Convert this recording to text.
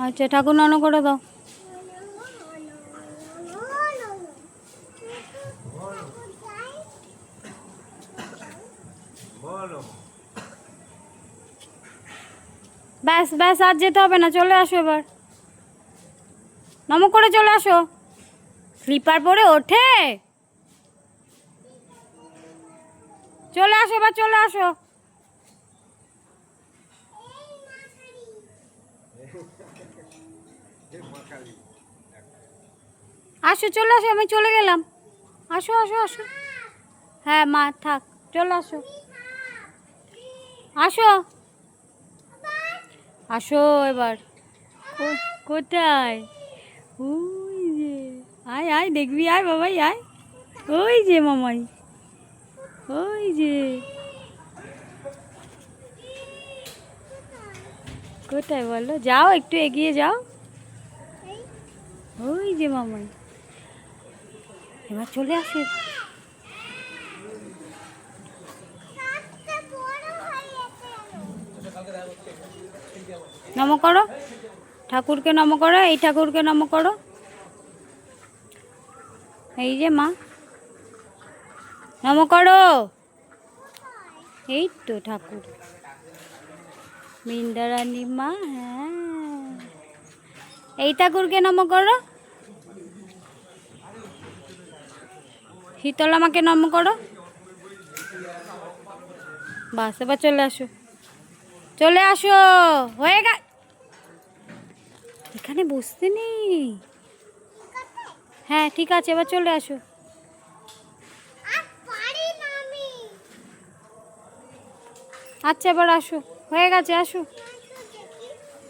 আচ্ছা, ঠাকুর নম করে দাও। ব্যাস ব্যাস, আর যেতে হবে না, চলে আসো এবার। নম করে চলে আসো। স্লিপার পরে ওঠে চলে আসো, এবার চলে আসো। আসো, চলে আসো, আমি চলে গেলাম। আসো আসো আসো। হ্যাঁ মা থাক, চলে আসো। আসো আসো এবার। কোথায়? ওই যে, আয় আয় দেখবি, আয় বাবাই আয়। ওই যে মামাই, ওই যে। কোথায় বলো? যাও একটু এগিয়ে যাও। ওই যে মামাই, এবার চলে আসে। নম করো, ঠাকুরকে নম করো, এই ঠাকুরকে নম করো। এই যে মা, নম করো। এই তো ঠাকুর, বৃন্দারানী মা। হ্যাঁ, এই ঠাকুরকে নম করো। শীতলা মাকে নম করো। বাস, এবার চলে আসো, চলে আসো। হয়ে গেল, এখানে বসতে নেই। হ্যাঁ ঠিক আছে, এবার চলে আসো। আচ্ছা এবার আসো, হয়ে গেছে, আসো।